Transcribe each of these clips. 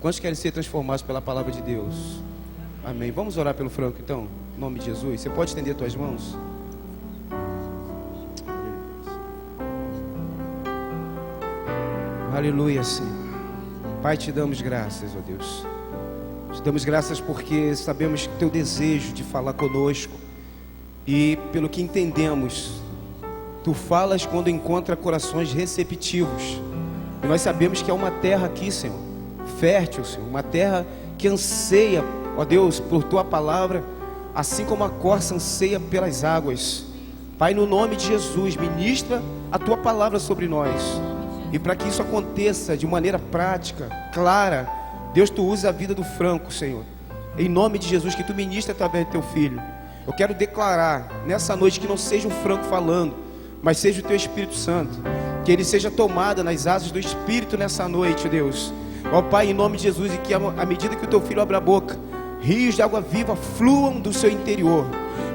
Quantos querem ser transformados pela palavra de Deus? Amém. Vamos orar pelo Franco então, em nome de Jesus. Você pode estender tuas mãos? Aleluia, Senhor. Pai, te damos graças, ó Deus. Te damos graças porque sabemos que teu desejo de falar conosco, e pelo que entendemos, tu falas quando encontra corações receptivos. E nós sabemos que é uma terra aqui, Senhor, fértil, Senhor, uma terra que anseia, ó Deus, por tua palavra, assim como a corça anseia pelas águas. Pai, no nome de Jesus, ministra a tua palavra sobre nós. E para que isso aconteça de maneira prática, clara, Deus, tu usa a vida do Franco, Senhor. Em nome de Jesus, que tu ministra através do teu filho. Eu quero declarar nessa noite que não seja o Franco falando, mas seja o teu Espírito Santo. Que ele seja tomado nas asas do Espírito nessa noite, Deus. Ó Pai, em nome de Jesus, e que à medida que o teu filho abre a boca, rios de água viva fluam do seu interior.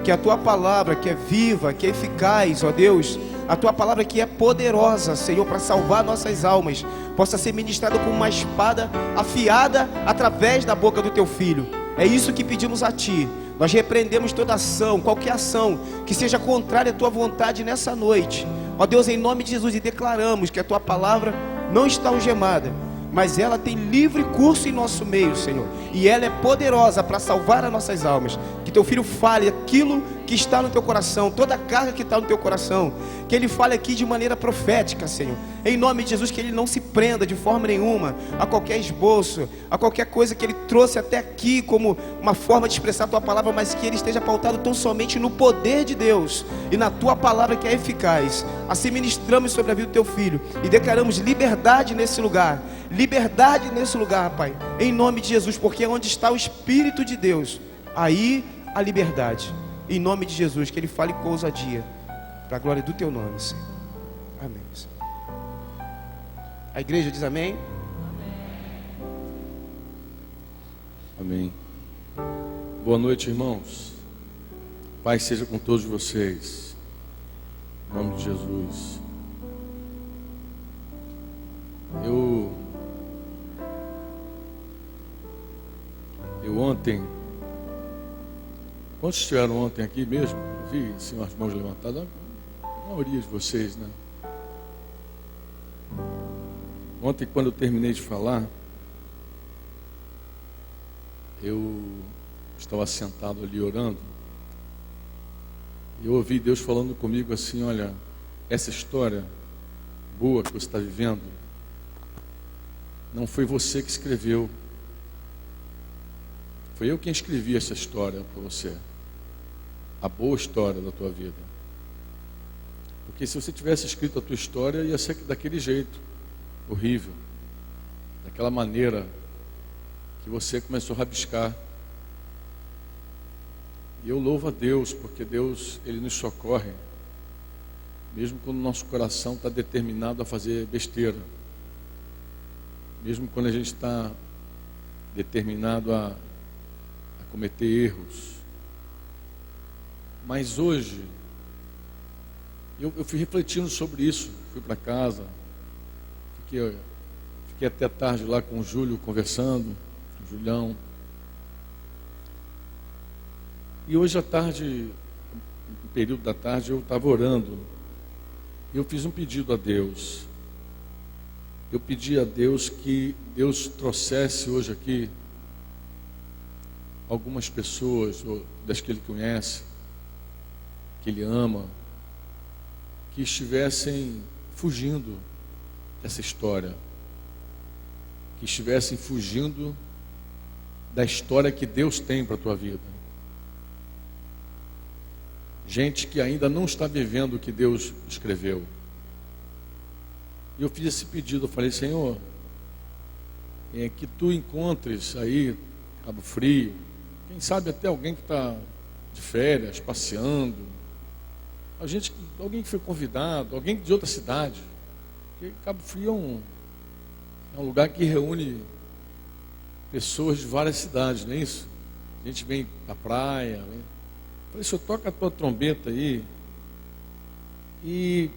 Que a tua palavra, que é viva, que é eficaz, ó Deus, a tua palavra que é poderosa, Senhor, para salvar nossas almas, possa ser ministrada como uma espada afiada através da boca do teu filho. É isso que pedimos a ti. Nós repreendemos toda ação, qualquer ação que seja contrária à tua vontade nessa noite, ó Deus, em nome de Jesus, e declaramos que a tua palavra não está algemada, mas ela tem livre curso em nosso meio, Senhor, e ela é poderosa para salvar as nossas almas. Que teu filho fale aquilo que está no teu coração, toda a carga que está no teu coração, que ele fale aqui de maneira profética, Senhor, em nome de Jesus. Que ele não se prenda de forma nenhuma a qualquer esboço, a qualquer coisa que ele trouxe até aqui como uma forma de expressar a tua palavra, mas que ele esteja pautado tão somente no poder de Deus e na tua palavra que é eficaz. Assim ministramos sobre a vida do teu filho e declaramos liberdade nesse lugar, Pai, em nome de Jesus, porque onde está o Espírito de Deus, aí a liberdade. Em nome de Jesus, que ele fale com ousadia, para a glória do teu nome, Senhor. Amém, Senhor. A igreja diz amém? Amém. Boa noite, irmãos. Pai seja com todos vocês, em nome de Jesus. Eu ontem, quantos estiveram ontem aqui mesmo? Eu vi assim, as mãos levantadas, a maioria de vocês, né? Ontem, quando eu terminei de falar, eu estava sentado ali orando, e eu ouvi Deus falando comigo assim: olha, essa história boa que você está vivendo, não foi você que escreveu, foi eu quem escrevi essa história para você, a boa história da tua vida. Porque se você tivesse escrito a tua história, ia ser daquele jeito, horrível, daquela maneira que você começou a rabiscar. E eu louvo a Deus, porque Deus, Ele nos socorre, mesmo quando o nosso coração está determinado a fazer besteira, mesmo quando a gente está determinado a cometer erros. Mas hoje, eu fui refletindo sobre isso, fui para casa, fiquei até tarde lá com o Júlio conversando, o Julião. E hoje à tarde, no período da tarde, eu estava orando, e eu fiz um pedido a Deus. Eu pedi a Deus que Deus trouxesse hoje aqui algumas pessoas, das que Ele conhece, que Ele ama, que estivessem fugindo dessa história, que estivessem fugindo da história que Deus tem para a tua vida. Gente que ainda não está vivendo o que Deus escreveu. E eu fiz esse pedido, eu falei: Senhor, que Tu encontres aí, Cabo Frio, quem sabe até alguém que está de férias, passeando, alguém que foi convidado, alguém de outra cidade. Porque Cabo Frio é um lugar que reúne pessoas de várias cidades, não é isso? A gente vem para a praia. Eu falei: Senhor, toca a tua trombeta aí e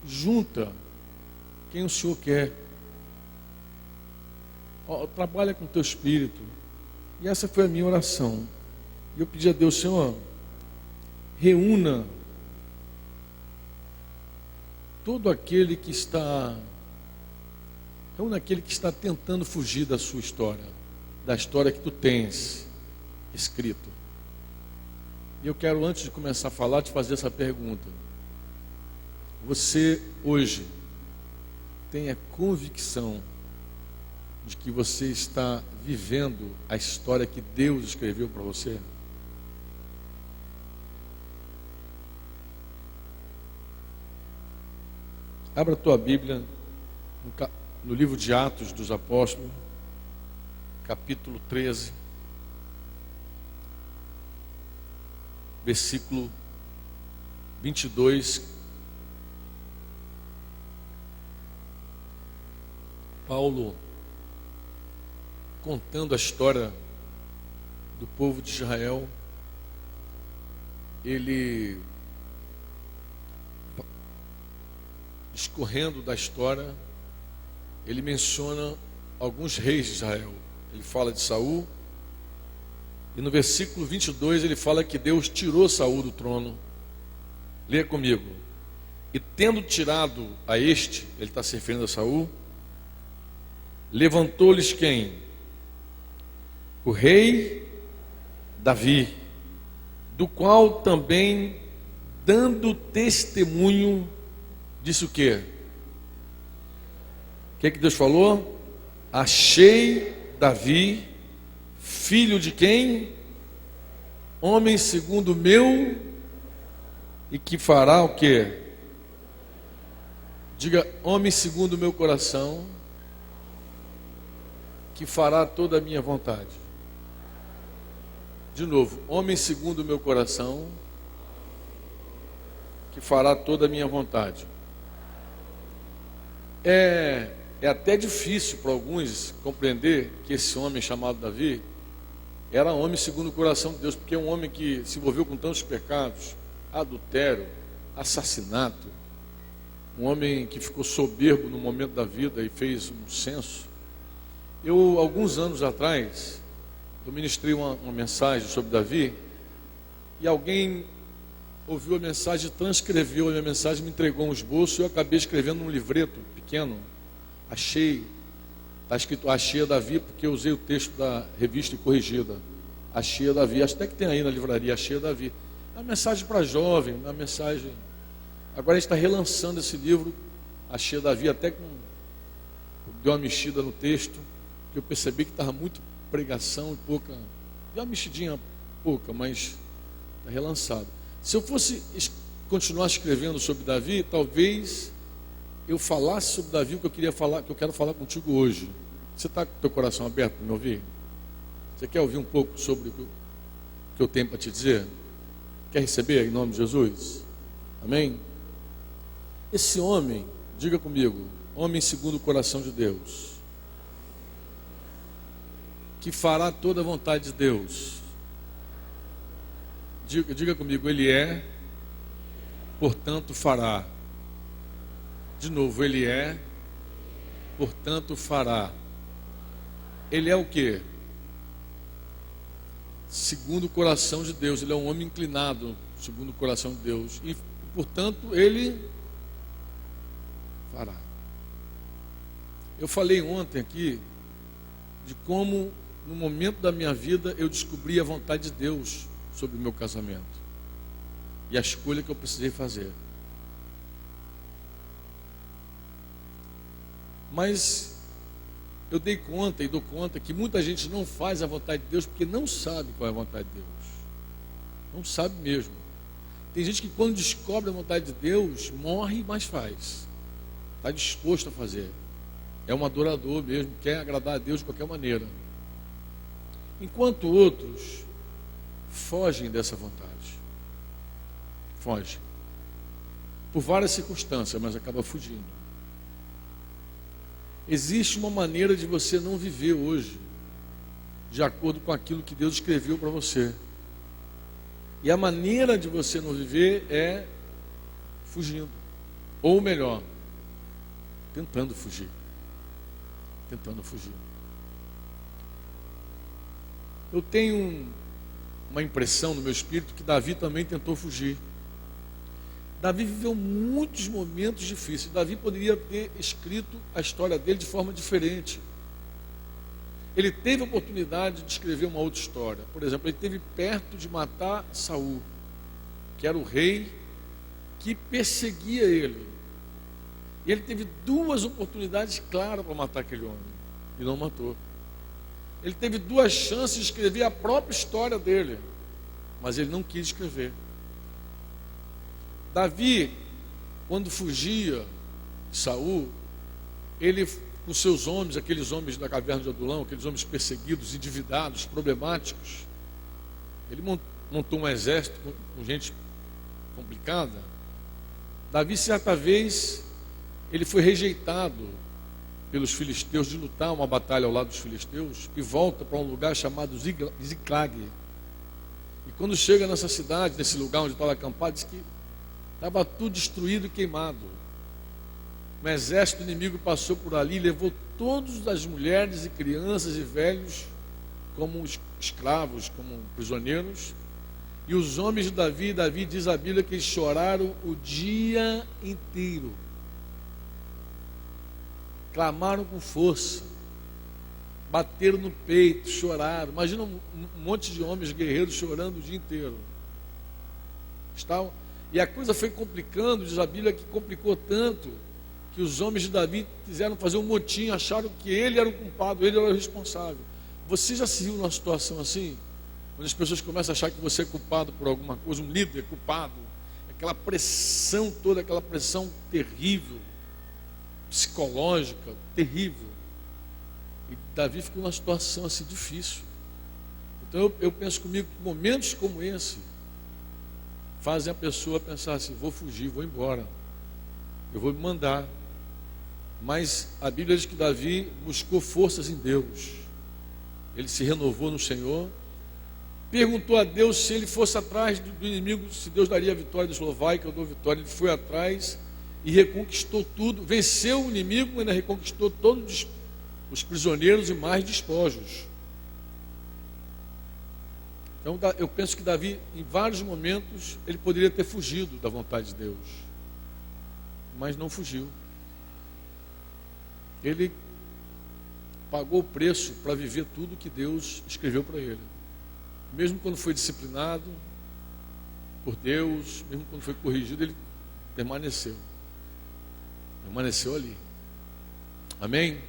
junta quem o Senhor quer. Trabalha com o teu espírito. E essa foi a minha oração. E eu pedi a Deus, Senhor, reúna todo aquele que está tentando fugir da sua história, da história que tu tens escrito. E eu quero, antes de começar a falar, te fazer essa pergunta. Você hoje tem a convicção de que você está vivendo a história que Deus escreveu para você? Abra a tua Bíblia no livro de Atos dos Apóstolos, capítulo 13, versículo 22. Paulo, contando a história do povo de Israel, ele, discorrendo da história, ele menciona alguns reis de Israel. Ele fala de Saul, e no versículo 22 ele fala que Deus tirou Saul do trono. Leia comigo. E tendo tirado a este, ele está se referindo a Saul, levantou-lhes quem? O rei Davi, do qual também, dando testemunho, disse o quê? O que Deus falou? Achei Davi, filho de quem? Homem segundo o meu, e que fará o quê? Diga, homem segundo o meu coração, que fará toda a minha vontade. De novo, homem segundo o meu coração, que fará toda a minha vontade. É até difícil para alguns compreender que esse homem chamado Davi era homem segundo o coração de Deus, porque é um homem que se envolveu com tantos pecados, adultério, assassinato, um homem que ficou soberbo no momento da vida e fez um censo. Alguns anos atrás, eu ministrei uma mensagem sobre Davi, e alguém ouviu a mensagem, transcreveu a minha mensagem, me entregou um esboço, e eu acabei escrevendo um livreto pequeno. Está escrito Achei a Davi, porque eu usei o texto da revista corrigida. Achei a Davi, acho até que tem aí na livraria, Achei a Davi. É uma mensagem para jovem, uma mensagem. Agora a gente está relançando esse livro, Achei a Davi, até com deu uma mexida no texto, que eu percebi que estava muito pregação e pouca. Deu uma mexidinha pouca, mas está relançado. Se eu fosse continuar escrevendo sobre Davi, talvez eu falasse sobre Davi o que eu queria falar, que eu quero falar contigo hoje. Você está com o teu coração aberto para me ouvir? Você quer ouvir um pouco sobre o que eu tenho para te dizer? Quer receber em nome de Jesus? Amém? Esse homem, diga comigo, homem segundo o coração de Deus, que fará toda a vontade de Deus. Diga comigo, ele é, portanto fará. De novo, ele é, portanto fará. Ele é o quê? Segundo o coração de Deus. Ele é um homem inclinado segundo o coração de Deus, e portanto ele fará. Eu falei ontem aqui de como no momento da minha vida eu descobri a vontade de Deus sobre o meu casamento e a escolha que eu precisei fazer. Mas eu dei conta e dou conta que muita gente não faz a vontade de Deus porque não sabe qual é a vontade de Deus. Não sabe mesmo. Tem gente que quando descobre a vontade de Deus, morre, mas faz. Está disposto a fazer. É um adorador mesmo, quer agradar a Deus de qualquer maneira. Enquanto outros fogem dessa vontade. Fogem. Por várias circunstâncias, mas acaba fugindo. Existe uma maneira de você não viver hoje de acordo com aquilo que Deus escreveu para você. E a maneira de você não viver é fugindo. Ou melhor, tentando fugir. Tentando fugir. Eu tenho uma impressão no meu espírito que Davi também tentou fugir. Davi viveu muitos momentos difíceis. Davi poderia ter escrito a história dele de forma diferente. Ele teve a oportunidade de escrever uma outra história. Por exemplo, ele esteve perto de matar Saul, que era o rei que perseguia ele. E ele teve duas oportunidades claras para matar aquele homem, e não matou. Ele teve duas chances de escrever a própria história dele, mas ele não quis escrever. Davi, quando fugia de Saul, ele, com seus homens, aqueles homens da caverna de Adulão, aqueles homens perseguidos, endividados, problemáticos, ele montou um exército com gente complicada. Davi, certa vez, ele foi rejeitado pelos filisteus de lutar uma batalha ao lado dos filisteus e volta para um lugar chamado Ziclag. E quando chega nessa cidade, nesse lugar onde estava acampado, diz que estava tudo destruído e queimado. Um exército inimigo passou por ali e levou todas as mulheres e crianças e velhos como escravos, como prisioneiros. E os homens de Davi diz a Bíblia que eles choraram o dia inteiro. Clamaram com força, bateram no peito, choraram. Imagina um monte de homens guerreiros chorando o dia inteiro. E a coisa foi complicando, diz a Bíblia que complicou tanto, que os homens de Davi quiseram fazer um motim, acharam que ele era o culpado, ele era o responsável. Você já se viu numa situação assim? Onde as pessoas começam a achar que você é culpado por alguma coisa, um líder é culpado, aquela pressão toda, aquela pressão terrível, psicológica, terrível. E Davi ficou numa situação assim difícil. Então eu penso comigo que momentos como esse fazem a pessoa pensar assim: vou fugir, vou embora, eu vou me mandar. Mas a Bíblia diz que Davi buscou forças em Deus, ele se renovou no Senhor, perguntou a Deus se ele fosse atrás do inimigo, se Deus daria a vitória, Deus falou: vai que eu dou vitória. Ele foi atrás e reconquistou tudo, venceu o inimigo, mas ainda reconquistou todos os prisioneiros e mais despojos. Então eu penso que Davi, em vários momentos, ele poderia ter fugido da vontade de Deus, mas não fugiu. Ele pagou o preço para viver tudo que Deus escreveu para ele. Mesmo quando foi disciplinado por Deus, mesmo quando foi corrigido, ele permaneceu ali. Amém?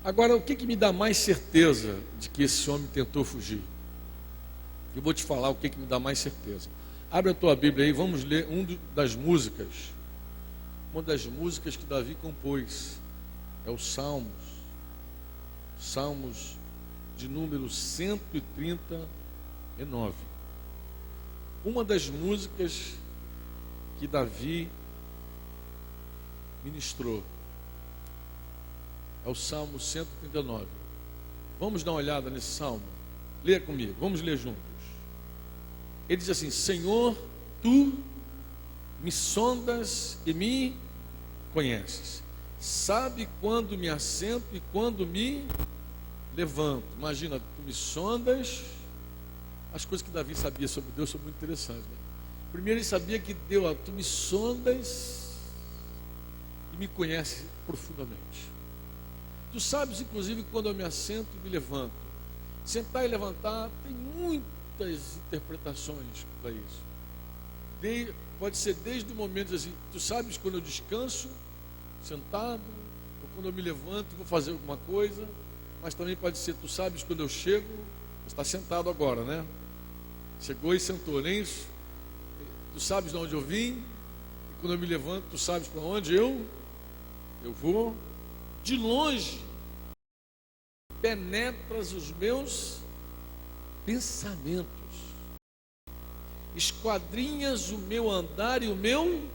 Agora, o que me dá mais certeza de que esse homem tentou fugir? Eu vou te falar o que me dá mais certeza. Abre a tua Bíblia aí, vamos ler uma das músicas que Davi compôs. É o Salmos de número 139. Uma das músicas que Davi ministrou é o Salmo 139. Vamos dar uma olhada nesse salmo. Leia comigo, vamos ler juntos. Ele diz assim: Senhor, tu me sondas e me conheces, sabe quando me assento e quando me levanto. Imagina, tu me sondas. As coisas que Davi sabia sobre Deus são muito interessantes, né? Primeiro ele sabia que Deus, tu me sondas e me conheces profundamente. Tu sabes, inclusive, quando eu me assento e me levanto. Sentar e levantar tem muitas interpretações para isso. Pode ser desde o momento assim: tu sabes quando eu descanso sentado, ou quando eu me levanto e vou fazer alguma coisa. Mas também pode ser: tu sabes quando eu chego. Você está sentado agora, né? Chegou e sentou, nem isso? Tu sabes de onde eu vim, e quando eu me levanto, tu sabes para onde eu vou. De longe penetras os meus pensamentos, esquadrinhas o meu andar e o meu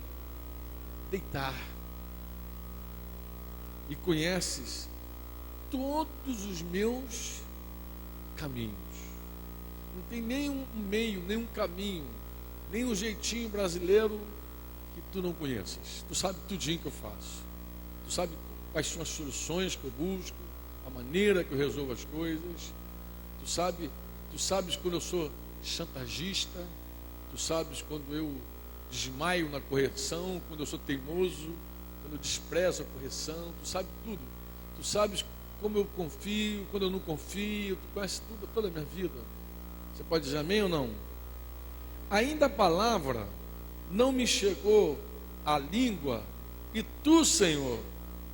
deitar, e conheces todos os meus caminhos. Não tem nenhum meio, nenhum caminho, nem um jeitinho brasileiro que tu não conheças. Tu sabe tudinho que eu faço. Tu sabe quais são as soluções que eu busco, a maneira que eu resolvo as coisas. Tu sabes quando eu sou chantagista, tu sabes quando eu desmaio na correção, quando eu sou teimoso, quando eu desprezo a correção, tu sabes tudo. Tu sabes como eu confio, quando eu não confio, tu conheces tudo, toda a minha vida. Você pode dizer amém ou não? Ainda a palavra não me chegou à língua, e tu, Senhor,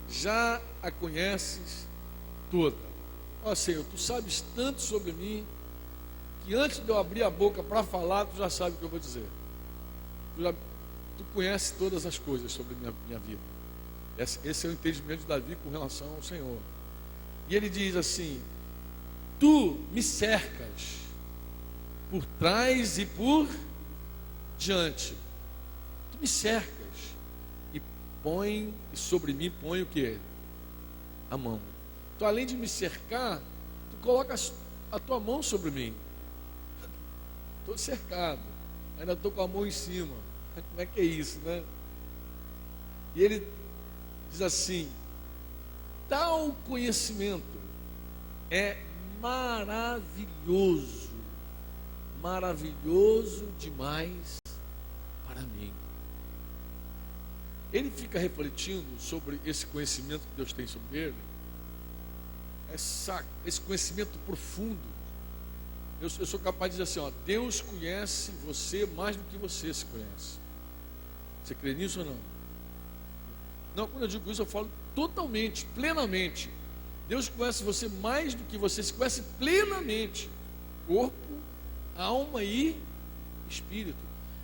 já a conheces toda. Ó Senhor, tu sabes tanto sobre mim, que antes de eu abrir a boca para falar, tu já sabe o que eu vou dizer. Tu conheces todas as coisas sobre minha vida. Esse é o entendimento de Davi com relação ao Senhor. E ele diz assim: tu me cercas por trás e por diante. Tu me cercas e sobre mim põe o que? A mão. Então, além de me cercar, tu colocas a tua mão sobre mim. Estou cercado, ainda estou com a mão em cima. Como é que é isso, né? E ele diz assim: tal conhecimento é maravilhoso, maravilhoso demais para mim. Ele fica refletindo sobre esse conhecimento que Deus tem sobre ele, esse conhecimento profundo. Eu sou capaz de dizer assim, ó, Deus conhece você mais do que você se conhece. Você crê nisso ou não? Não, quando eu digo isso, eu falo totalmente, plenamente. Deus conhece você mais do que você se conhece plenamente. Corpo, alma e espírito.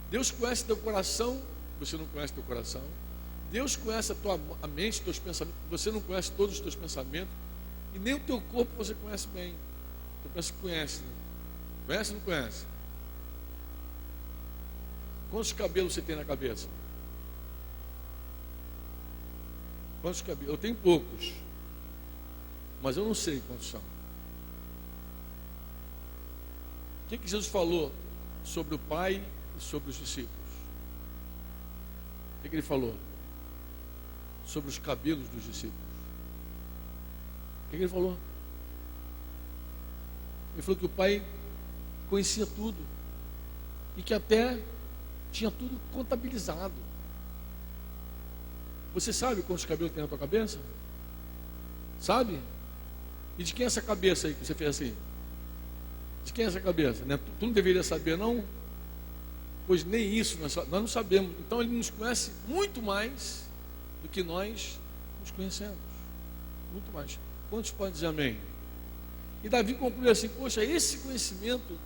Deus conhece teu coração, você não conhece teu coração. Deus conhece a mente, teus pensamentos, você não conhece todos os teus pensamentos. E nem o teu corpo você conhece bem. Você pensa que conhece, né? Conhece ou não conhece? Quantos cabelos você tem na cabeça? Quantos cabelos? Eu tenho poucos, mas eu não sei quantos são. O que Jesus falou sobre o Pai e sobre os discípulos? O que ele falou? Sobre os cabelos dos discípulos. O que ele falou? Ele falou que o Pai conhecia tudo e que até tinha tudo contabilizado. Você sabe quantos cabelos tem na tua cabeça? Sabe? E de quem é essa cabeça aí que você fez assim? De quem é essa cabeça? Né? Tu não deveria saber, não? Pois nem isso nós não sabemos. Então ele nos conhece muito mais do que nós nos conhecemos. Muito mais. Quantos podem dizer amém? E Davi conclui assim: poxa, esse conhecimento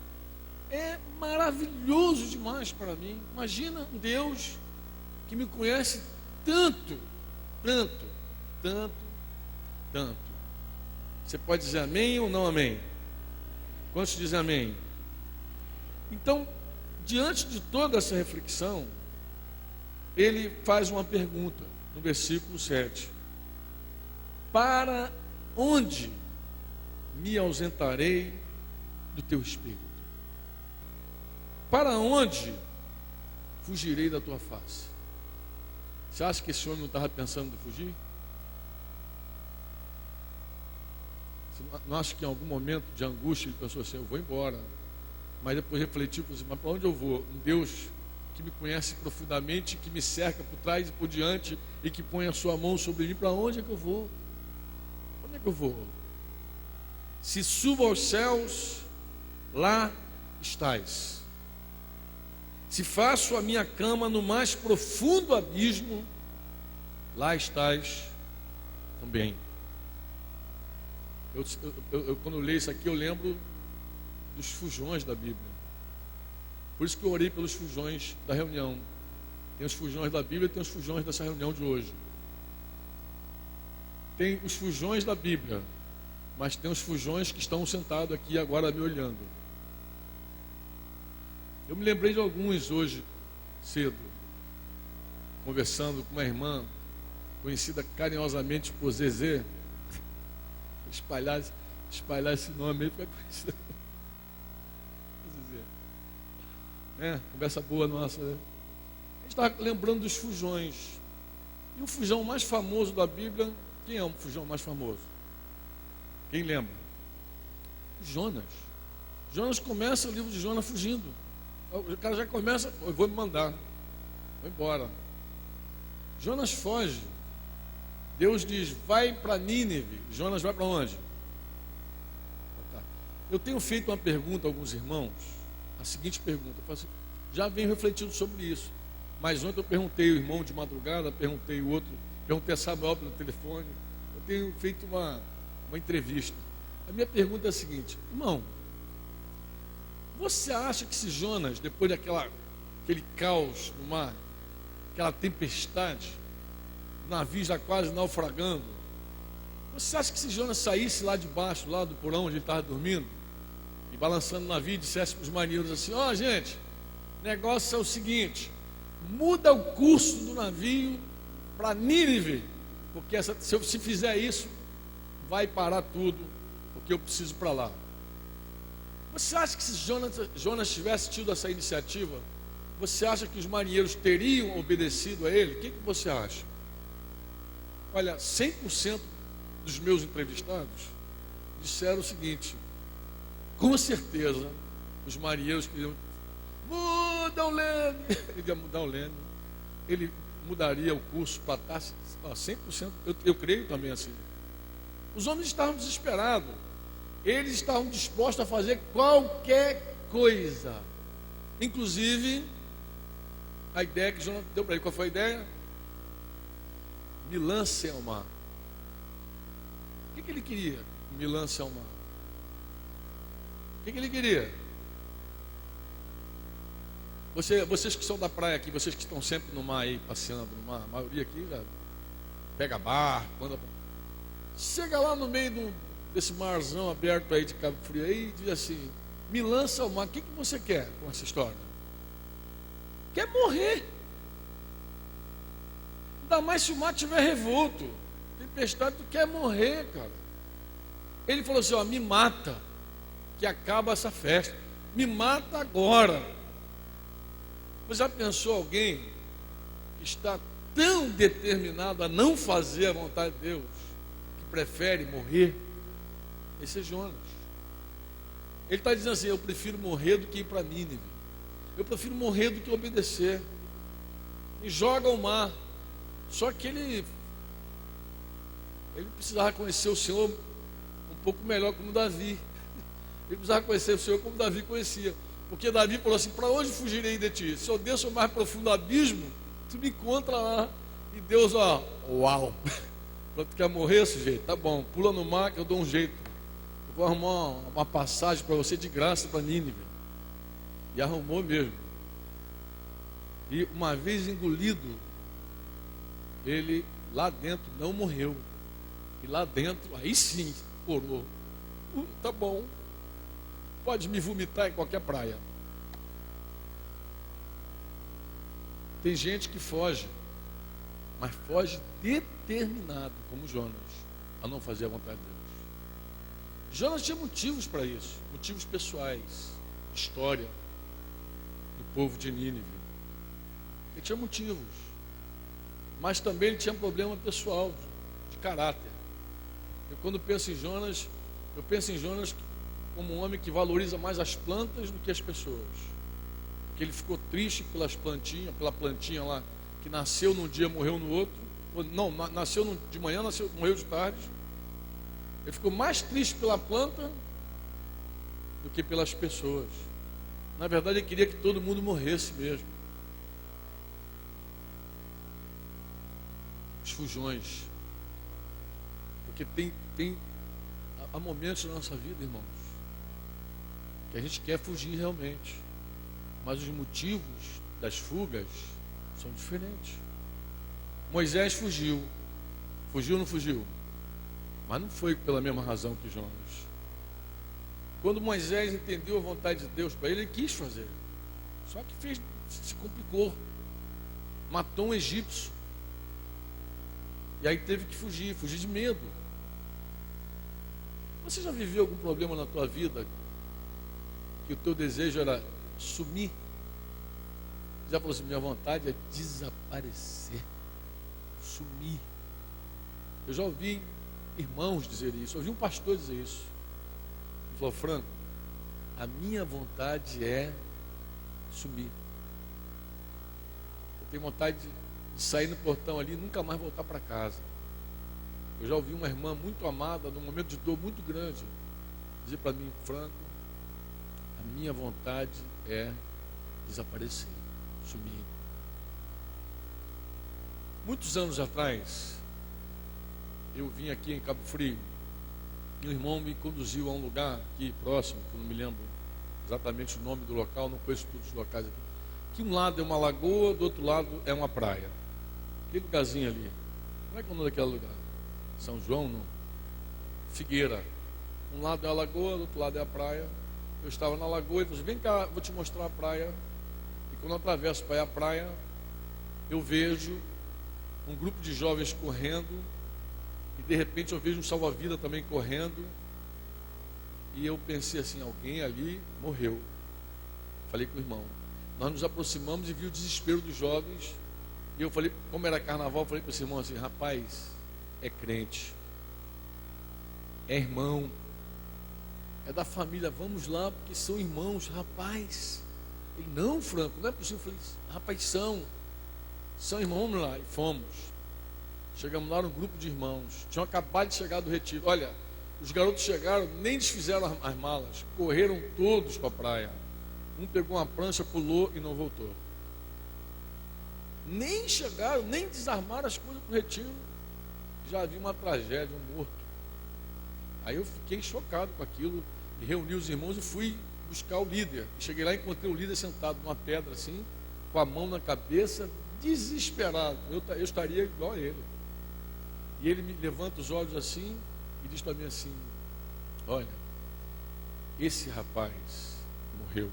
é maravilhoso demais para mim. Imagina um Deus que me conhece tanto, tanto, tanto, tanto. Você pode dizer amém ou não amém? Quantos dizem amém? Então, diante de toda essa reflexão, ele faz uma pergunta no versículo 7: para onde me ausentarei do teu espírito? Para onde fugirei da tua face? Você acha que esse homem não estava pensando em fugir? Você não acha que em algum momento de angústia ele pensou assim: eu vou embora? Mas depois refletiu e falou assim: mas para onde eu vou? Um Deus que me conhece profundamente, que me cerca por trás e por diante e que põe a sua mão sobre mim, para onde é que eu vou? Onde é que eu vou? Se subo aos céus, lá estás. Se faço a minha cama no mais profundo abismo, lá estás também. Eu quando leio isso aqui, eu lembro dos fujões da Bíblia. Por isso que eu orei pelos fujões da reunião. Tem os fujões da Bíblia e tem os fujões dessa reunião de hoje. Tem os fujões da Bíblia, mas tem os fujões que estão sentados aqui agora me olhando. Eu me lembrei de alguns hoje cedo, conversando com uma irmã conhecida carinhosamente por Zezé. Espalhar esse nome aí fica conhecido. Conversa boa nossa, né? A gente está lembrando dos fujões. E o fujão mais famoso da Bíblia, quem é o fujão mais famoso? Quem lembra? Jonas. Jonas começa o livro de Jonas fugindo. O cara já começa, eu vou me mandar, vou embora. Jonas foge. Deus diz, vai para Nínive. Jonas vai para onde? Eu tenho feito uma pergunta a alguns irmãos, a seguinte pergunta, eu falo assim, já venho refletindo sobre isso, mas ontem eu perguntei o irmão de madrugada, perguntei o outro, perguntei a Samuel pelo telefone, eu tenho feito uma entrevista. A minha pergunta é a seguinte, irmão, você acha que se Jonas, depois daquele caos no mar, aquela tempestade, o navio já quase naufragando, você acha que se Jonas saísse lá de baixo, lá do porão onde ele estava dormindo, e balançando o navio, dissesse para os marinheiros assim, ó gente, o negócio é o seguinte, muda o curso do navio para Nínive, porque se fizer isso, vai parar tudo, porque eu preciso para lá. Você acha que se Jonas tivesse tido essa iniciativa, você acha que os marinheiros teriam obedecido a ele? O que você acha? Olha, 100% dos meus entrevistados disseram o seguinte, com certeza os marinheiros queriam, muda o leme, ele ia mudar o leme, ele mudaria o curso para Tarsis, 100%, eu creio também assim. Os homens estavam desesperados, eles estavam dispostos a fazer qualquer coisa, inclusive a ideia que Jonas deu para ele. Qual foi a ideia? Me lance ao mar. O que ele queria? Me lance ao mar. O que ele queria? Vocês que são da praia aqui, vocês que estão sempre no mar aí, passeando no mar, a maioria aqui já pega barco, anda. Chega lá no meio desse marzão aberto aí de Cabo Frio aí e diz assim, me lança ao mar. O que você quer com essa história? Quer morrer. Ainda mais se o mar estiver revolto, tempestade, tu quer morrer, cara. Ele falou assim, ó, me mata, que acaba essa festa, me mata agora. Você já pensou alguém que está tão determinado a não fazer a vontade de Deus, que prefere morrer? Esse é Jonas. Ele está dizendo assim, eu prefiro morrer do que ir para Nínive, eu prefiro morrer do que obedecer. E joga ao mar. Só que ele precisava conhecer o Senhor um pouco melhor como Davi. Ele precisava conhecer o Senhor como Davi conhecia. Porque Davi falou assim, para onde fugirei de ti? Se eu desço o mais profundo abismo, tu me encontra lá. E Deus, ó, uau. Tu quer morrer, sujeito? Tá bom, pula no mar que eu dou um jeito. Eu vou arrumar uma passagem para você de graça para Nínive. E arrumou mesmo. E uma vez engolido, ele lá dentro não morreu. E lá dentro, aí sim, orou. Tá bom, pode me vomitar em qualquer praia. Tem gente que foge, mas foge determinado, como Jonas, a não fazer a vontade de Deus. Jonas tinha motivos para isso, motivos pessoais, história do povo de Nínive. Ele tinha motivos, mas também ele tinha um problema pessoal, de caráter. Eu quando penso em Jonas, eu penso em Jonas como um homem que valoriza mais as plantas do que as pessoas. Porque ele ficou triste pelas plantinhas, pela plantinha lá, que nasceu num dia, morreu no outro. Não, nasceu de manhã, morreu de tarde. Ele ficou mais triste pela planta do que pelas pessoas. Na verdade, ele queria que todo mundo morresse mesmo. Os fujões. Porque há momentos na nossa vida, irmãos, que a gente quer fugir realmente, mas os motivos das fugas são diferentes. Moisés fugiu ou não fugiu? Mas não foi pela mesma razão que Jonas. Quando Moisés entendeu a vontade de Deus para ele, ele quis fazer, só que se complicou, matou um egípcio, e aí teve que fugir de medo. Você já viveu algum problema na tua vida que o teu desejo era sumir? Já falou assim, minha vontade é desaparecer, sumir. Eu já ouvi irmãos dizer isso, eu ouvi um pastor dizer isso. Ele falou, Franco, a minha vontade é sumir. Eu tenho vontade de sair no portão ali e nunca mais voltar para casa. Eu já ouvi uma irmã muito amada, num momento de dor muito grande, dizer para mim: Franco, a minha vontade é desaparecer, sumir. Muitos anos atrás, eu vim aqui em Cabo Frio, e um irmão me conduziu a um lugar aqui próximo, que eu não me lembro exatamente o nome do local, não conheço todos os locais aqui, que um lado é uma lagoa, do outro lado é uma praia. Aquele lugarzinho ali, como é que é o nome daquele lugar? São João, não? Figueira. Um lado é a lagoa, do outro lado é a praia. Eu estava na lagoa e falei: vem cá, vou te mostrar a praia. E quando eu atravesso para ir à praia, eu vejo um grupo de jovens correndo, e de repente eu vejo um salva-vida também correndo, e eu pensei assim: alguém ali morreu. Falei com o irmão, nós nos aproximamos e vi o desespero dos jovens, e eu falei, como era carnaval, eu falei para esse irmão assim: rapaz, é crente, é irmão, é da família, vamos lá, porque são irmãos. Rapaz, ele: não, Franco, não é possível. Eu falei: rapaz, são irmãos. Vamos lá. E fomos. Chegamos lá, um grupo de irmãos, tinham acabado de chegar do retiro. Olha, os garotos chegaram, nem desfizeram as malas, correram todos para a praia. Um pegou uma prancha, pulou e não voltou. Nem chegaram, nem desarmaram as coisas para o retiro, já havia uma tragédia, um morto. Aí eu fiquei chocado com aquilo, e reuni os irmãos e fui buscar o líder. Cheguei lá e encontrei o líder sentado numa pedra assim, com a mão na cabeça, desesperado. Eu estaria igual a ele. E ele me levanta os olhos assim e diz para mim assim: olha, esse rapaz morreu.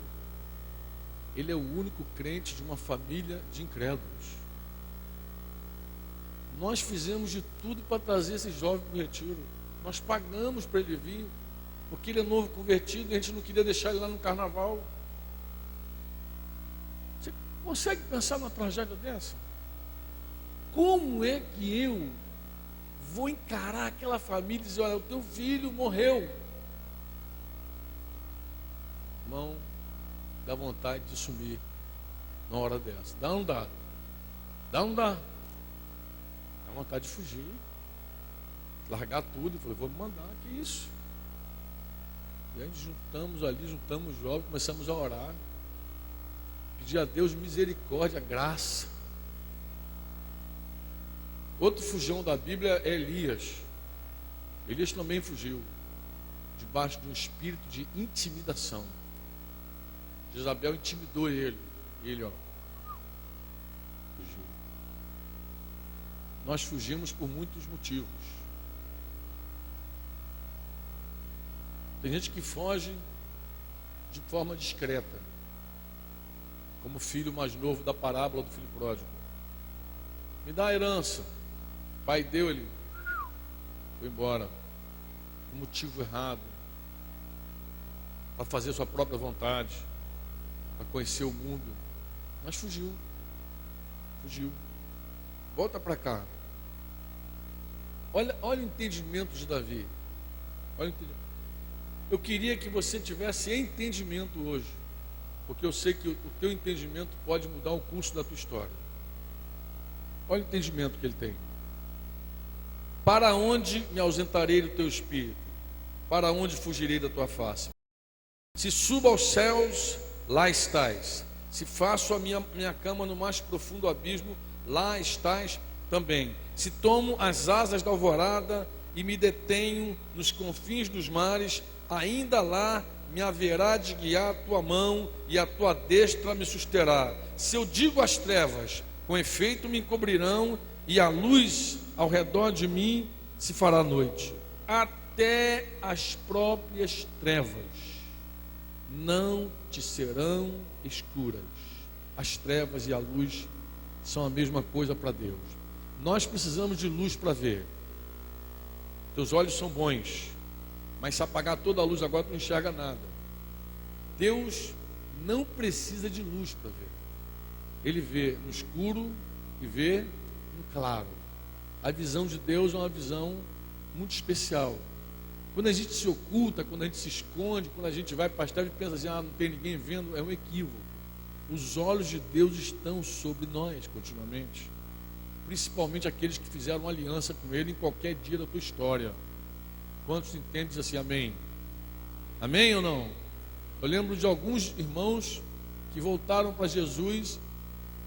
Ele é o único crente de uma família de incrédulos. Nós fizemos de tudo para trazer esse jovem para o retiro. Nós pagamos para ele vir, porque ele é novo convertido e a gente não queria deixar ele lá no carnaval. Você consegue pensar numa tragédia dessa? Como é que eu vou encarar aquela família e dizer: olha, o teu filho morreu? Irmão, dá vontade de sumir na hora dessa. Dá ou não dá? Dá ou não dá? Dá vontade de fugir, largar tudo. Eu falei: vou me mandar, que isso? E aí juntamos os jovens, começamos a orar, pedir a Deus misericórdia, graça. Outro fujão da Bíblia é Elias. Elias também fugiu, debaixo de um espírito de intimidação. Jezabel intimidou ele, e ele, fugiu. Nós fugimos por muitos motivos. Tem gente que foge de forma discreta, como o filho mais novo da parábola do filho pródigo. Me dá a herança. O pai deu, ele foi embora, por motivo errado, para fazer sua própria vontade, para conhecer o mundo, mas fugiu. Volta para cá. Olha o entendimento de Davi. Olha o entendimento. Eu queria que você tivesse entendimento hoje, porque eu sei que o teu entendimento pode mudar o curso da tua história. Olha o entendimento que ele tem. Para onde me ausentarei do teu espírito? Para onde fugirei da tua face? Se subo aos céus, lá estás. Se faço a minha cama no mais profundo abismo, lá estás também. Se tomo as asas da alvorada e me detenho nos confins dos mares, ainda lá me haverá de guiar a tua mão e a tua destra me susterá. Se eu digo às trevas, com efeito me encobrirão, e a luz ao redor de mim se fará noite. Até as próprias trevas não te serão escuras. As trevas e a luz são a mesma coisa para Deus. Nós precisamos de luz para ver. Teus olhos são bons, mas se apagar toda a luz agora, tu não enxerga nada. Deus não precisa de luz para ver. Ele vê no escuro e vê no claro. A visão de Deus é uma visão muito especial. Quando a gente se oculta, quando a gente se esconde, quando a gente vai para as trevas e pensa assim, não tem ninguém vendo, é um equívoco. Os olhos de Deus estão sobre nós continuamente, principalmente aqueles que fizeram aliança com Ele em qualquer dia da tua história. Quantos entendem diz assim, amém? Amém ou não? Eu lembro de alguns irmãos que voltaram para Jesus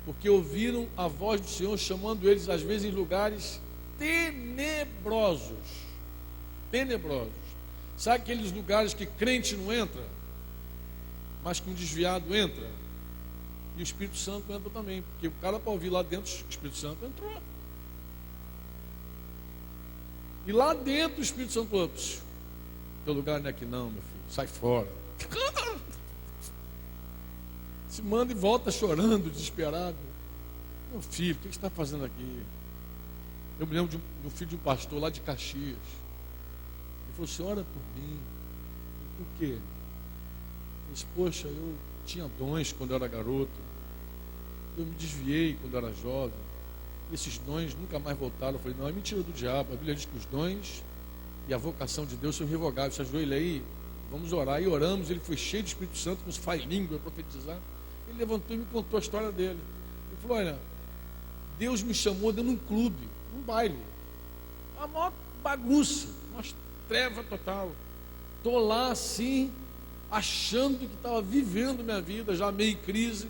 porque ouviram a voz do Senhor chamando eles às vezes em lugares tenebrosos. Sabe aqueles lugares que crente não entra, mas que um desviado entra? E o Espírito Santo entra também, porque o cara para ouvir lá dentro, o Espírito Santo entrou. E lá dentro o Espírito Santo falou, teu lugar não é aqui não, meu filho, sai fora. Se manda e volta chorando, desesperado. Meu filho, o que você está fazendo aqui? Eu me lembro do filho de um pastor lá de Caxias. Ele falou assim, ora por mim. Por quê? Ele disse, poxa, eu tinha dons quando eu era garoto. Eu me desviei quando eu era jovem. Esses dons nunca mais voltaram. Eu falei, não, é mentira do diabo. A Bíblia diz que os dons e a vocação de Deus são irrevogáveis. Se ajoelha aí, vamos orar. E oramos, ele foi cheio de Espírito Santo, nos faz língua, profetizar. Ele levantou e me contou a história dele. Ele falou, olha, Deus me chamou dentro de um clube, um baile. A maior bagunça, uma treva total. Estou lá assim, achando que estava vivendo minha vida, já meio em crise.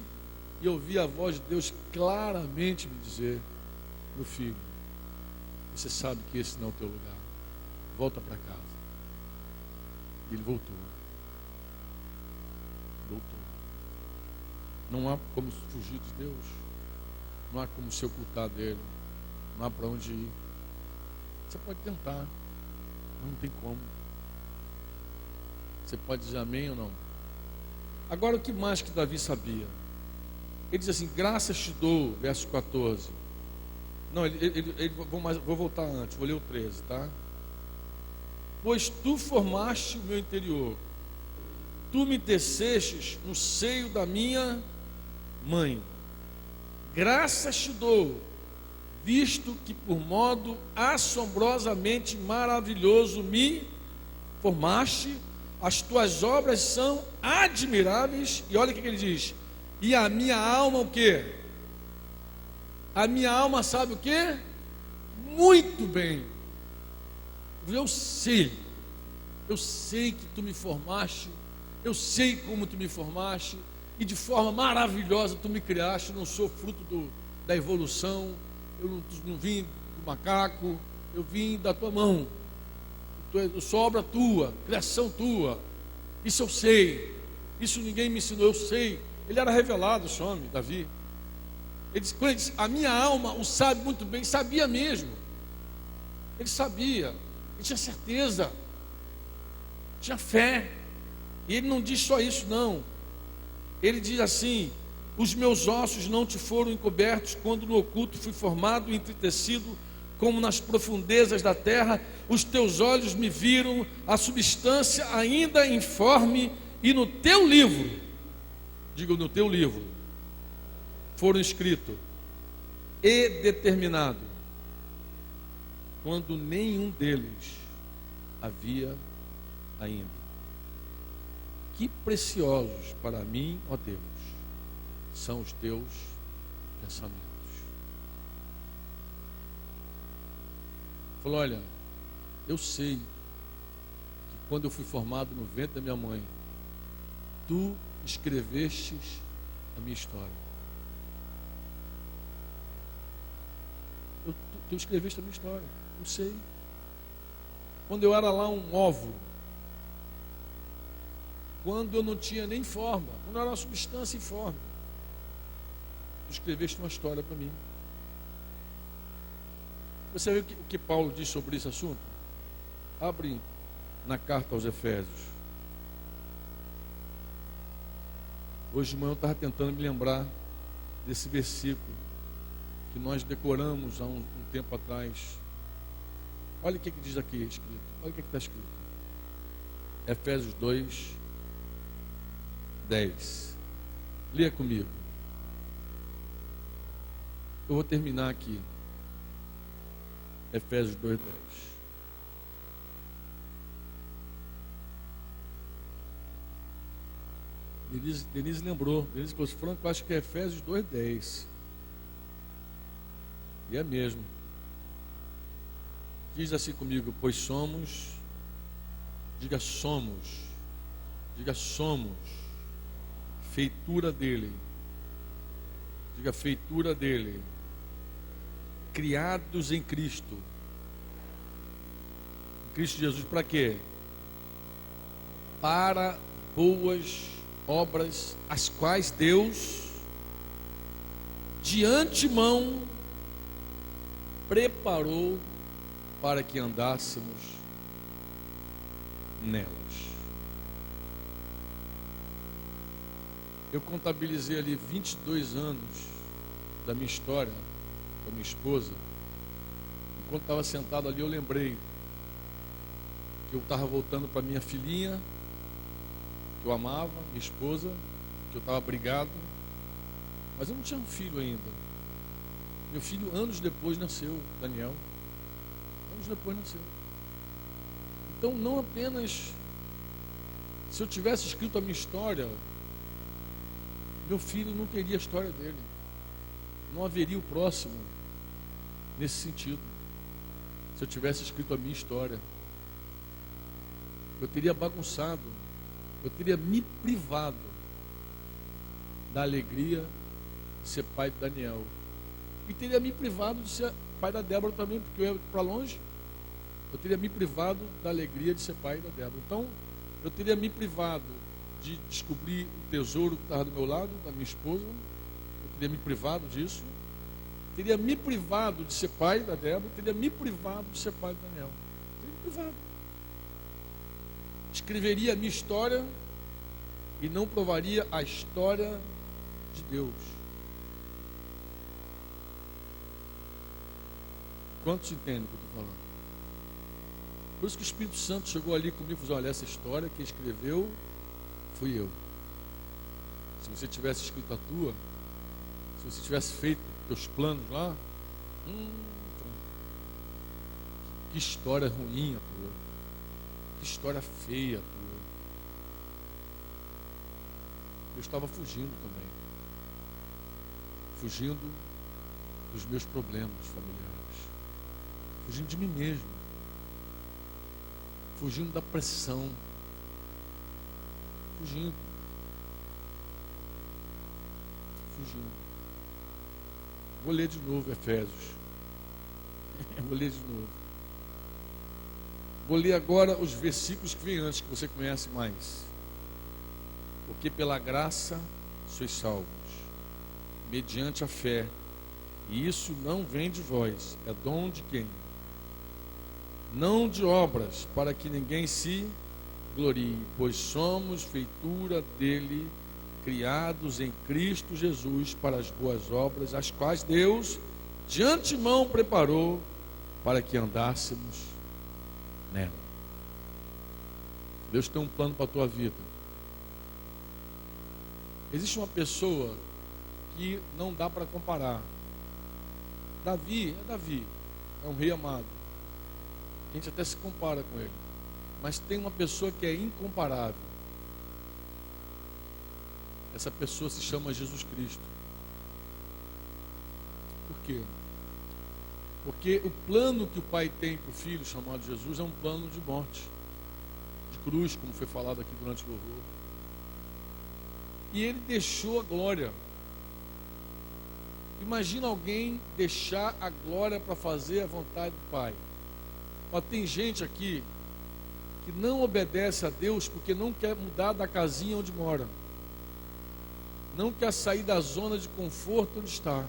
E eu ouvi a voz de Deus claramente me dizer, meu filho, você sabe que esse não é o teu lugar. Volta para casa. E ele voltou. Não há como fugir de Deus. Não há como se ocultar dele. Não há para onde ir. Você pode tentar, mas não tem como. Você pode dizer amém ou não. Agora, o que mais que Davi sabia? Ele diz assim, graças te dou, verso 14. Não, vou voltar antes, vou ler o 13, tá? Pois tu formaste o meu interior, tu me tecestes no seio da minha mãe. Graças te dou, visto que por modo assombrosamente maravilhoso me formaste, as tuas obras são admiráveis. E olha o que ele diz, e a minha alma o quê? A minha alma sabe o quê? Muito bem. Eu sei que tu me formaste, eu sei como tu me formaste, e de forma maravilhosa tu me criaste. Eu não sou fruto da evolução, eu não vim do macaco, eu vim da tua mão, eu sou obra tua, criação tua. Isso eu sei, isso ninguém me ensinou, eu sei. Ele era revelado, esse homem, Davi. Quando ele disse, a minha alma o sabe muito bem, sabia mesmo. Ele sabia, ele tinha certeza, tinha fé. E ele não diz só isso, não. Ele diz assim, os meus ossos não te foram encobertos quando no oculto fui formado e entretecido, como nas profundezas da terra. Os teus olhos me viram a substância ainda informe, e no teu livro, digo no teu livro, foram escritos e determinado, quando nenhum deles havia ainda. Que preciosos para mim, ó Deus, são os teus pensamentos. Falou, olha, eu sei que quando eu fui formado no ventre da minha mãe, tu escrevestes a minha história. Tu escreveste a minha história, eu sei. Quando eu era lá um óvulo, quando eu não tinha nem forma, quando eu era uma substância informe, tu escreveste uma história para mim. Você vê o que Paulo diz sobre esse assunto? Abre na carta aos Efésios. Hoje de manhã eu estava tentando me lembrar desse versículo que nós decoramos há um tempo atrás. Olha o que diz aqui escrito. Olha o que está escrito. Efésios 2, 10. Leia comigo. Eu vou terminar aqui. Efésios 2, 10. Denise lembrou. Denise falou: Franco, eu acho que é Efésios 2:10. E é mesmo. Diz assim comigo: pois somos, diga somos, feitura dele, diga feitura dele, criados em Cristo Jesus, para quê? Para boas obras, as quais Deus de antemão preparou para que andássemos nelas. Eu contabilizei ali 22 anos da minha história com a minha esposa. Enquanto estava sentado ali, eu lembrei que eu estava voltando para minha filhinha, que eu amava, minha esposa, que eu estava brigado, mas eu não tinha um filho ainda. Meu filho anos depois nasceu, Daniel. Anos depois nasceu. Então, não apenas, se eu tivesse escrito a minha história, meu filho não teria a história dele. Não haveria o próximo nesse sentido. Se eu tivesse escrito a minha história, eu teria bagunçado, eu teria me privado da alegria de ser pai de Daniel. E teria me privado de ser pai da Débora também, porque eu ia para longe. Eu teria me privado da alegria de ser pai da Débora. Então, eu teria me privado de descobrir o tesouro que estava do meu lado, da minha esposa. Eu teria me privado disso. Teria me privado de ser pai da Débora. Teria me privado de ser pai de Daniel. Teria me privado. Escreveria a minha história e não provaria a história de Deus. Quantos entendem o que eu estou falando? Por isso que o Espírito Santo chegou ali comigo e falou: olha, essa história quem escreveu fui eu. Se você tivesse escrito a tua, se você tivesse feito teus planos lá, que história ruim a tua, que história feia a tua. Eu estava fugindo também, fugindo dos meus problemas familiares, fugindo de mim mesmo, fugindo da pressão, fugindo. Vou ler de novo Efésios. Vou ler de novo. Vou ler agora os versículos que vêm antes, que você conhece mais. Porque pela graça sois salvos, mediante a fé, e isso não vem de vós, é dom de quem? Não de obras, para que ninguém se glorie, pois somos feitura dele, criados em Cristo Jesus para as boas obras, as quais Deus de antemão preparou para que andássemos nela. Deus tem um plano para a tua vida. Existe uma pessoa que não dá para comparar. Davi, é um rei amado. A gente até se compara com ele. Mas tem uma pessoa que é incomparável. Essa pessoa se chama Jesus Cristo. Por quê? Porque o plano que o Pai tem para o Filho, chamado Jesus, é um plano de morte, de cruz, como foi falado aqui durante o louvor. E ele deixou a glória. Imagina alguém deixar a glória para fazer a vontade do Pai. Mas tem gente aqui que não obedece a Deus porque não quer mudar da casinha onde mora, não quer sair da zona de conforto onde está.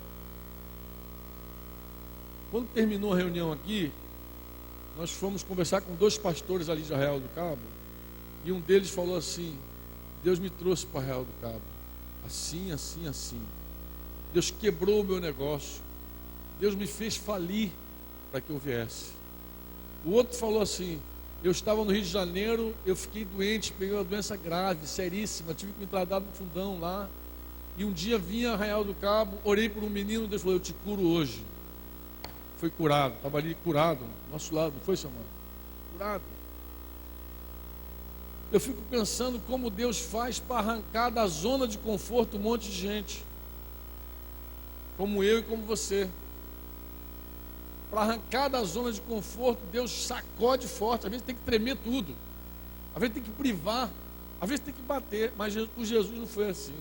Quando terminou a reunião aqui, nós fomos conversar com 2 pastores ali de Arraial do Cabo, e um deles falou assim: Deus me trouxe para Arraial do Cabo, assim, assim, assim. Deus quebrou o meu negócio, Deus me fez falir para que eu viesse. O outro falou assim: eu estava no Rio de Janeiro, eu fiquei doente, peguei uma doença grave, seríssima, tive que me tratar no fundão lá, e um dia vim a Arraial do Cabo, orei por um menino, Deus falou: eu te curo hoje. Foi curado, estava ali curado, do nosso lado, não foi, seu irmão? Curado. Eu fico pensando como Deus faz para arrancar da zona de conforto um monte de gente, como eu e como você. Para arrancar da zona de conforto, Deus sacode forte. Às vezes tem que tremer tudo, às vezes tem que privar, às vezes tem que bater. Mas com Jesus não foi assim.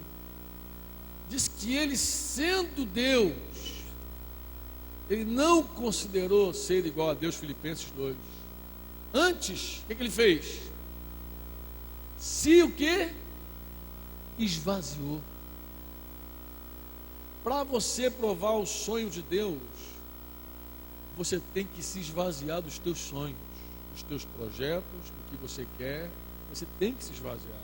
Diz que ele, sendo Deus, ele não considerou ser igual a Deus. Filipenses 2. Antes, o que ele fez? Se o que? Esvaziou. Para você provar o sonho de Deus, você tem que se esvaziar dos teus sonhos, dos teus projetos, do que você quer. Você tem que se esvaziar.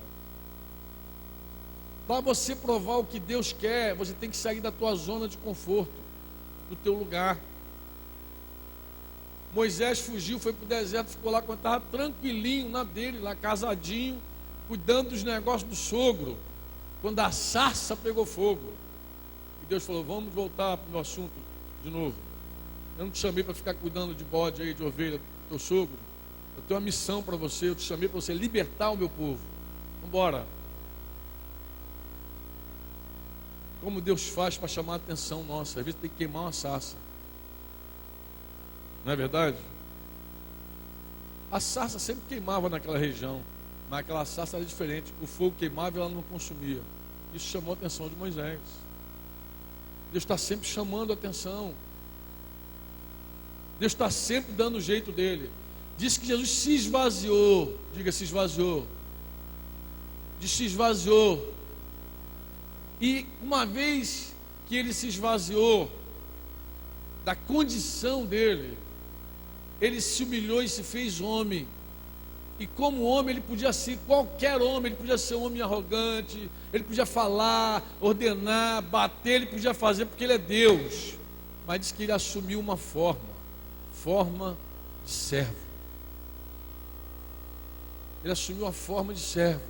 Para você provar o que Deus quer, você tem que sair da tua zona de conforto, do teu lugar. Moisés fugiu, foi para o deserto, ficou lá quando estava tranquilinho na dele, lá casadinho, cuidando dos negócios do sogro, quando a sarça pegou fogo. E Deus falou: vamos voltar para o meu assunto de novo. Eu não te chamei para ficar cuidando de bode aí, de ovelha do teu sogro. Eu tenho uma missão para você, eu te chamei para você libertar o meu povo. Vamos embora. Como Deus faz para chamar a atenção nossa? Às vezes tem que queimar uma sarça. Não é verdade? A sarça sempre queimava naquela região, mas aquela sarça era diferente. O fogo queimava e ela não consumia. Isso chamou a atenção de Moisés. Deus está sempre chamando a atenção. Deus está sempre dando o jeito dele. Diz que Jesus se esvaziou. Diga, se esvaziou. Diz, se esvaziou. E uma vez que ele se esvaziou da condição dele, ele se humilhou e se fez homem. E como homem, ele podia ser qualquer homem. Ele podia ser um homem arrogante, ele podia falar, ordenar, bater, ele podia fazer, porque ele é Deus. Mas diz que ele assumiu uma forma de servo. Ele assumiu a forma de servo.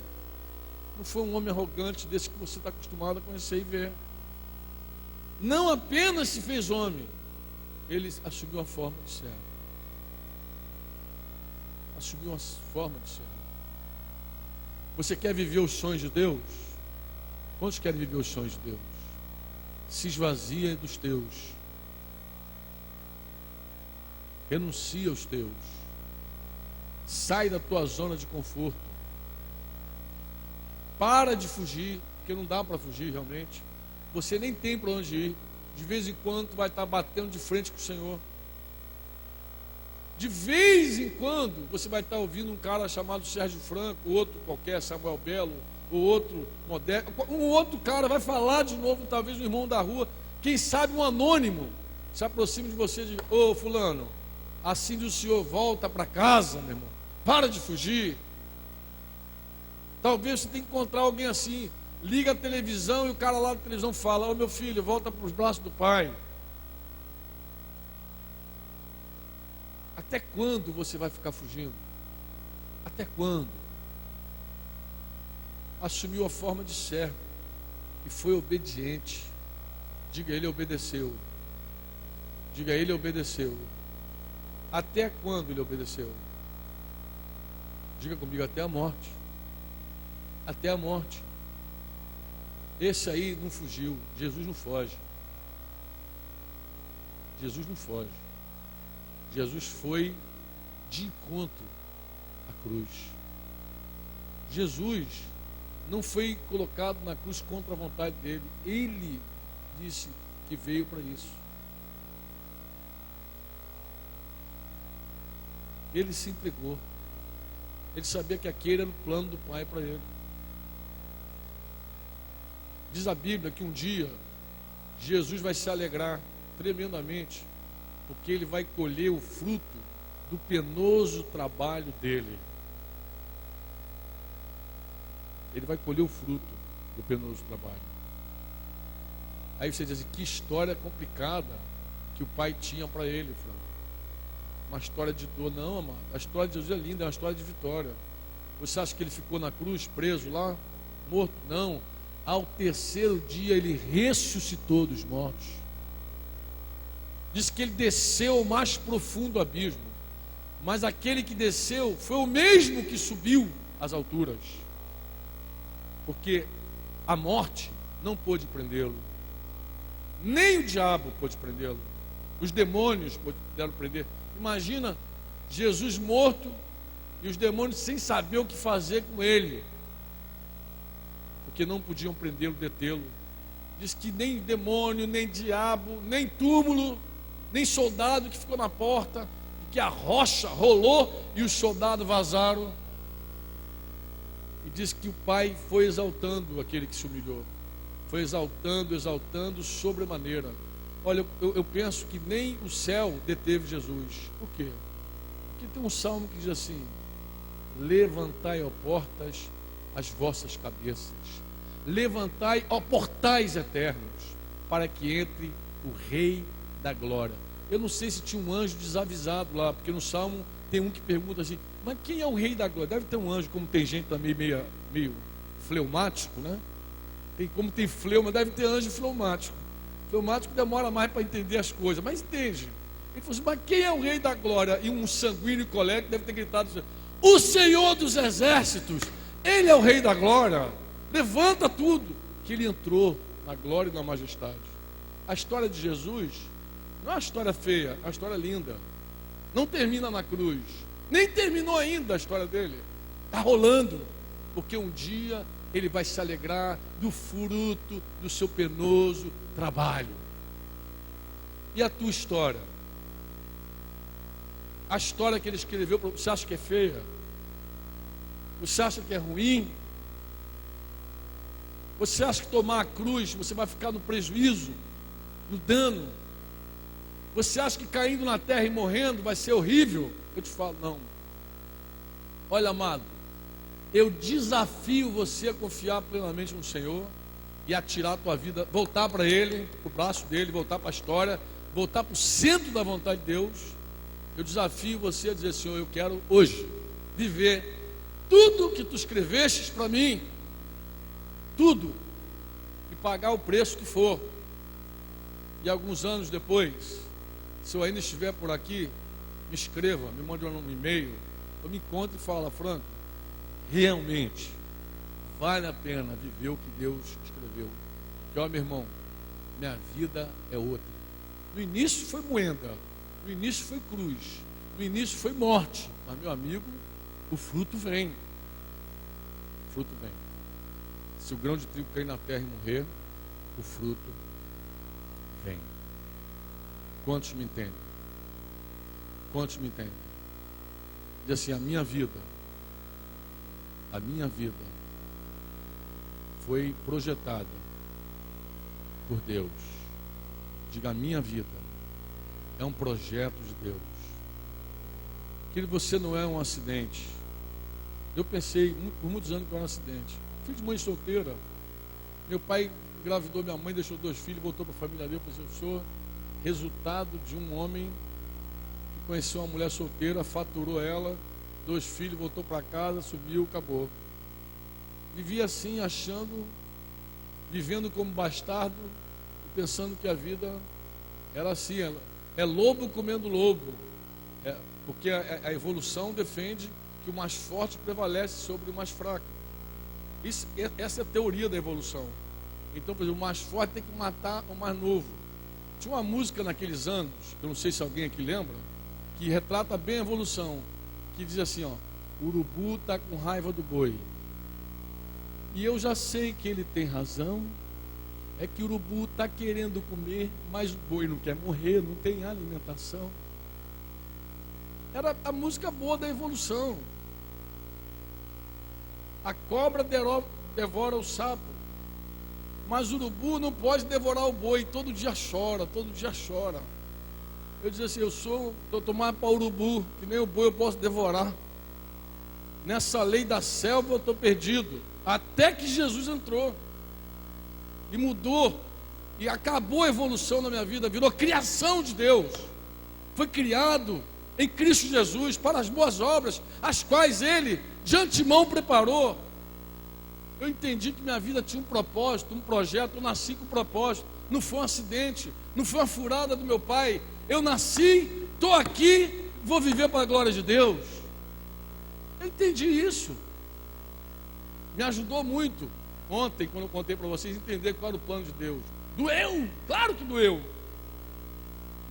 Não foi um homem arrogante desse que você está acostumado a conhecer e ver. Não apenas se fez homem, ele assumiu a forma de servo. Assumiu a forma de servo. Você quer viver os sonhos de Deus? Quantos querem viver os sonhos de Deus? Se esvazia dos teus. Renuncia aos teus. Sai da tua zona de conforto. Para de fugir, porque não dá para fugir realmente. Você nem tem para onde ir. De vez em quando vai estar batendo de frente com o Senhor. De vez em quando você vai estar ouvindo um cara chamado Sérgio Franco, outro qualquer, Samuel Belo, ou outro moderno. Um outro cara vai falar de novo, talvez um irmão da rua, quem sabe um anônimo, se aproxima de você e diz: ô fulano, assim diz o Senhor, volta para casa, meu irmão. Para de fugir. Talvez você tenha que encontrar alguém assim. Liga a televisão e o cara lá da televisão fala: ô meu filho, volta para os braços do pai. Até quando você vai ficar fugindo? Até quando? Assumiu a forma de servo e foi obediente. Diga, ele obedeceu. Diga, ele obedeceu. Até quando ele obedeceu? Diga comigo, até a morte. Até a morte. Esse aí não fugiu. Jesus não foge. Jesus não foge. Jesus foi de encontro à cruz. Jesus não foi colocado na cruz contra a vontade dele. Ele disse que veio para isso. Ele se entregou. Ele sabia que aquele era o plano do Pai para ele. Diz a Bíblia que um dia Jesus vai se alegrar tremendamente, porque ele vai colher o fruto do penoso trabalho dele. Ele vai colher o fruto do penoso trabalho. Aí você diz assim: que história complicada que o pai tinha para ele, Franco. Uma história de dor. Não, amado, a história de Jesus é linda, é uma história de vitória. Você acha que ele ficou na cruz, preso lá, morto? Não. Ao terceiro dia ele ressuscitou dos mortos. Diz que ele desceu ao mais profundo abismo, mas aquele que desceu foi o mesmo que subiu às alturas, porque a morte não pôde prendê-lo, nem o diabo pôde prendê-lo, os demônios puderam prender. Imagina Jesus morto e os demônios sem saber o que fazer com ele, porque não podiam prendê-lo, detê-lo. Diz que nem demônio, nem diabo, nem túmulo, nem soldado que ficou na porta, porque a rocha rolou e os soldados vazaram. E diz que o Pai foi exaltando aquele que se humilhou, foi exaltando, exaltando sobremaneira. Olha, eu penso que nem o céu deteve Jesus. Por quê? Porque tem um salmo que diz assim: levantai, ó portas, as vossas cabeças, levantai, ó portais eternos, para que entre o Rei da Glória. Eu não sei se tinha um anjo desavisado lá, porque no salmo tem um que pergunta assim: mas quem é o Rei da Glória? Deve ter um anjo, como tem gente também meio fleumático, né? Como tem fleuma, deve ter anjo fleumático. Fleumático demora mais para entender as coisas, mas entende. Ele falou assim: mas quem é o Rei da Glória? E um sanguíneo colega deve ter gritado assim: o Senhor dos Exércitos, Ele é o Rei da Glória. Levanta tudo. Que Ele entrou na glória e na majestade. A história de Jesus não é uma história feia, é uma história linda. Não termina na cruz, nem terminou ainda a história dele. Está rolando, porque um dia Ele vai se alegrar do fruto do seu penoso trabalho. E a tua história? A história que Ele escreveu, você acha que é feia? Você acha que é ruim? Você acha que tomar a cruz você vai ficar no prejuízo, no dano? Você acha que caindo na terra e morrendo vai ser horrível? Eu te falo, não. Olha, amado, eu desafio você a confiar plenamente no Senhor e a tirar a tua vida, voltar para Ele, para o braço dEle, voltar para a história, voltar para o centro da vontade de Deus. Eu desafio você a dizer: Senhor, eu quero hoje viver tudo que Tu escrevestes para mim, tudo, e pagar o preço que for. E alguns anos depois, se eu ainda estiver por aqui, me escreva, me mande um e-mail, eu me encontro e falo: Franco, realmente vale a pena viver o que Deus escreveu. Que, ó, meu irmão, minha vida é outra. No início foi moenda, no início foi cruz, no início foi morte, mas, meu amigo, o fruto vem. O fruto vem. Se o grão de trigo cair na terra e morrer, o fruto vem. Quantos me entendem? Quantos me entendem? Diz assim: a minha vida foi projetada por Deus. Diga: a minha vida é um projeto de Deus. Que você não é um acidente. Eu pensei por muitos anos que eu era um acidente. Filho de mãe solteira. Meu pai engravidou minha mãe, deixou 2 filhos, voltou para a família dele. Eu pensei: eu sou resultado de um homem que conheceu uma mulher solteira, faturou ela, 2 filhos, voltou para casa, sumiu, acabou. Vivia assim, achando, vivendo como bastardo, e pensando que a vida era assim. É lobo comendo lobo. Porque a evolução defende que o mais forte prevalece sobre o mais fraco. Essa é a teoria da evolução. Então, por exemplo, o mais forte tem que matar o mais novo. Tinha uma música naqueles anos, eu não sei se alguém aqui lembra, que retrata bem a evolução, que diz assim, ó: o urubu está com raiva do boi. E eu já sei que ele tem razão, é que o urubu está querendo comer, mas o boi não quer morrer, não tem alimentação. Era a música boa da evolução. A cobra devora o sapo, mas o urubu não pode devorar o boi. Todo dia chora, todo dia chora. Eu dizia assim: eu estou mais para urubu, que nem o boi eu posso devorar. Nessa lei da selva eu estou perdido. Até que Jesus entrou e mudou, e acabou a evolução na minha vida, virou criação de Deus. Foi criado em Cristo Jesus para as boas obras, as quais Ele de antemão preparou. Eu entendi que minha vida tinha um propósito, um projeto. Eu nasci com propósito. Não foi um acidente, não foi uma furada do meu pai. Eu nasci, estou aqui, vou viver para a glória de Deus. Eu entendi isso. Me ajudou muito ontem, quando eu contei para vocês, entender qual era o plano de Deus. Doeu, claro que doeu.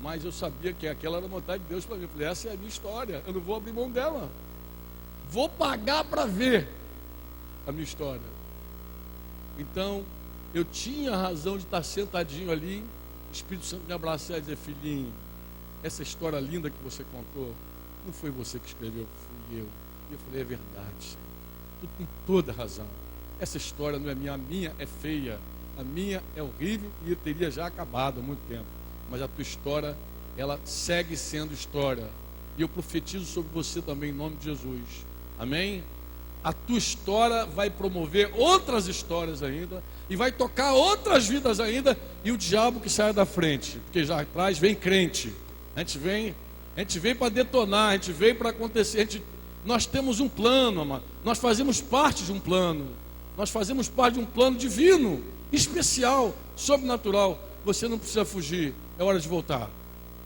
Mas eu sabia que aquela era a vontade de Deus para mim. Eu falei, essa é a minha história, eu não vou abrir mão dela. Vou pagar para ver a minha história. Então, eu tinha razão de estar sentadinho ali, o Espírito Santo me abraçar e dizer, filhinho, essa história linda que você contou, não foi você que escreveu, fui eu. E eu falei, é verdade, Senhor. Tu tem toda razão. Essa história não é minha, a minha é feia. A minha é horrível e eu teria já acabado há muito tempo. Mas a tua história, ela segue sendo história. E eu profetizo sobre você também, em nome de Jesus. Amém? A tua história vai promover outras histórias ainda. E vai tocar outras vidas ainda. E o diabo que sai da frente. Porque já atrás vem crente. A gente vem para detonar. A gente vem para acontecer. Nós temos um plano, amado. Nós fazemos parte de um plano. Nós fazemos parte de um plano divino, especial, sobrenatural. Você não precisa fugir. É hora de voltar.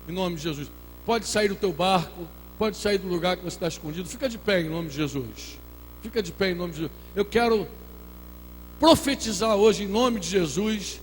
Em nome de Jesus. Pode sair do teu barco. Pode sair do lugar que você está escondido. Fica de pé em nome de Jesus. Fica de pé em nome de Jesus. Eu quero profetizar hoje em nome de Jesus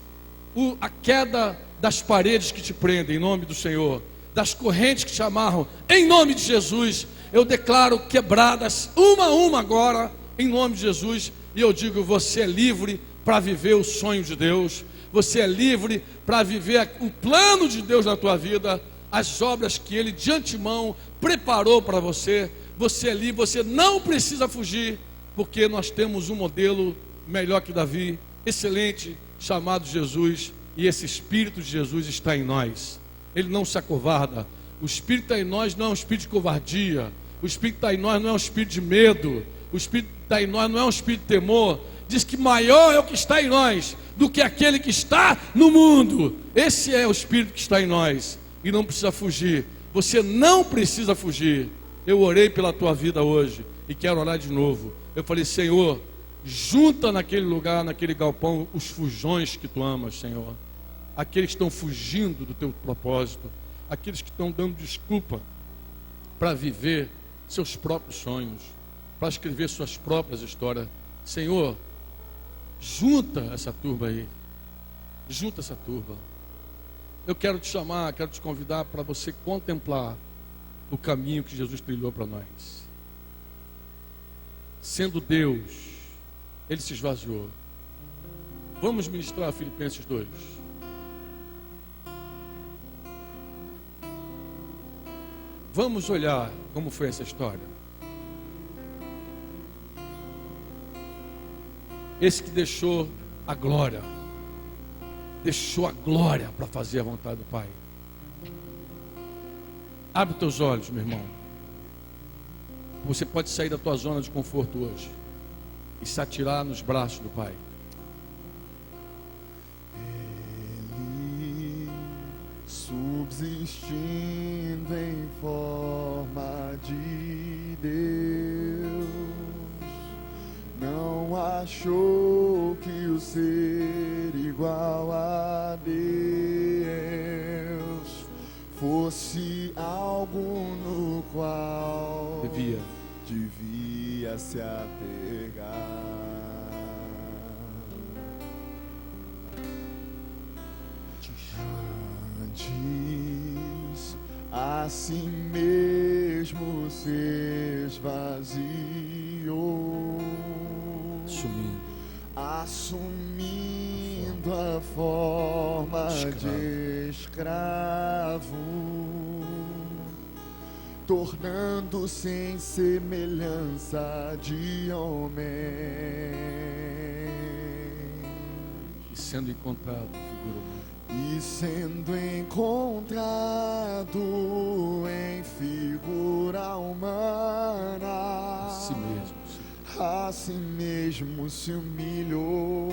a queda das paredes que te prendem, em nome do Senhor. Das correntes que te amarram, em nome de Jesus. Eu declaro quebradas uma a uma agora, em nome de Jesus. E eu digo, você é livre para viver o sonho de Deus. Você é livre para viver o plano de Deus na tua vida. As obras que Ele de antemão preparou para você. Você é livre, você não precisa fugir. Porque nós temos um modelo melhor que Davi, excelente, chamado Jesus. E esse Espírito de Jesus está em nós. Ele não se acovarda. O Espírito está em nós não é um espírito de covardia. O Espírito está em nós não é um espírito de medo. O Espírito está em nós não é um espírito de temor. Diz que maior é o que está em nós do que aquele que está no mundo. Esse é o Espírito que está em nós. E não precisa fugir. Você não precisa fugir. Eu orei pela tua vida hoje e quero orar de novo. Eu falei, Senhor, junta naquele lugar, naquele galpão, os fujões que tu amas, Senhor. Aqueles que estão fugindo do teu propósito. Aqueles que estão dando desculpa para viver seus próprios sonhos, para escrever suas próprias histórias. Senhor, junta essa turma aí. Junta essa turma. Eu quero te chamar, quero te convidar para você contemplar o caminho que Jesus trilhou para nós. Sendo Deus, Ele se esvaziou. Vamos ministrar Filipenses 2. Vamos olhar como foi essa história. Esse que deixou a glória para fazer a vontade do Pai. Abre teus olhos, meu irmão. Você pode sair da tua zona de conforto hoje e se atirar nos braços do Pai. Subsistindo em forma de Deus, não achou que o ser igual a Deus fosse algo no qual devia se apegar. Antes a si mesmo se esvaziou, assumindo a forma de escravo, tornando-se em semelhança de homem, e sendo encontrado em figura humana, a si mesmo se humilhou,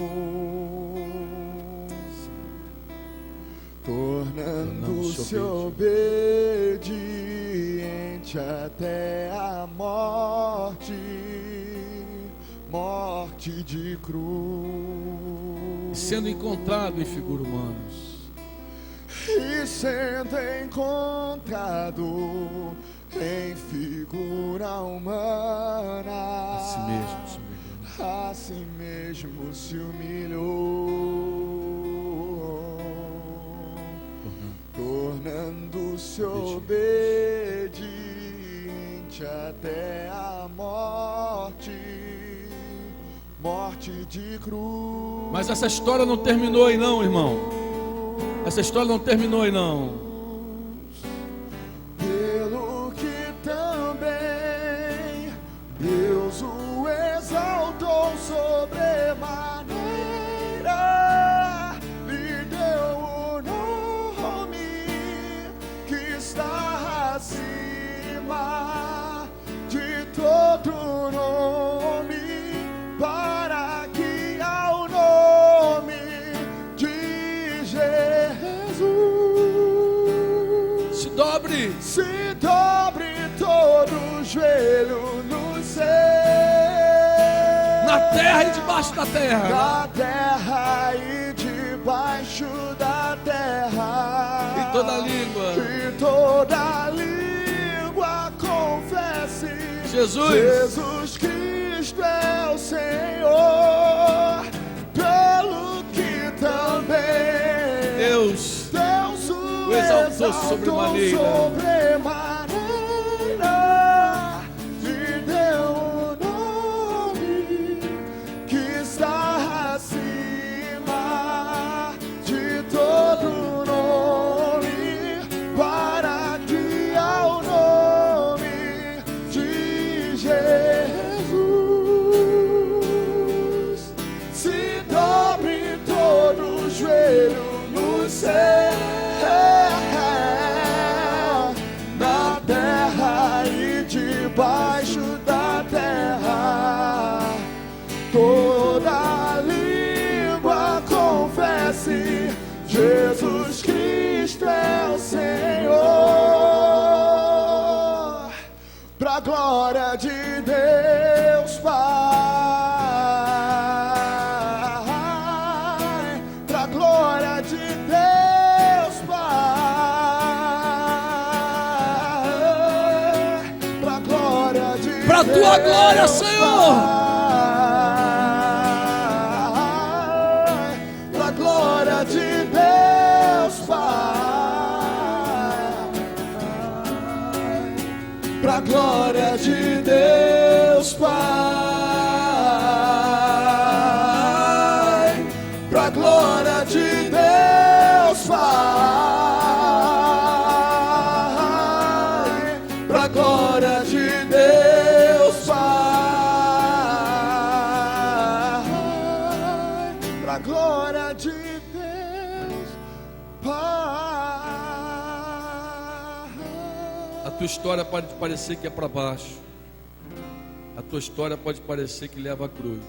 tornando-se obediente até a morte de cruz. Sendo encontrado em figura humana. E sendo encontrado em figura humana, a si si mesmo se humilhou, tornando-se obediente até a morte, morte de cruz. Mas essa história não terminou aí não, irmão. Essa história não terminou aí não. Pelo que também Deus o exaltou sobremaneira, lhe deu o nome que está acima de todo nome, para que ao nome de Jesus se dobre todo joelho no céu, na terra e debaixo da terra, na terra e debaixo da terra, e toda língua confesse: Jesus Cristo é o Senhor. Pelo que também Deus o exaltou sobremaneira, lhe deu o nome que está acima de todo nome, para que ao nome de Jesus se dobre todo joelho no céu, na terra e debaixo da terra, toda língua confesse: Jesus Cristo é o Senhor, pra glória de Deus Pai, pra glória de Deus Pai, pra glória de pra Deus tua glória, Senhor. Pai, pra glória de Deus Pai, pra glória de Deus Pai, pra glória de Deus Pai, pra glória de Deus Pai, pra glória de Deus Pai. A tua história pode parecer que é para baixo. A tua história pode parecer que leva a cruz.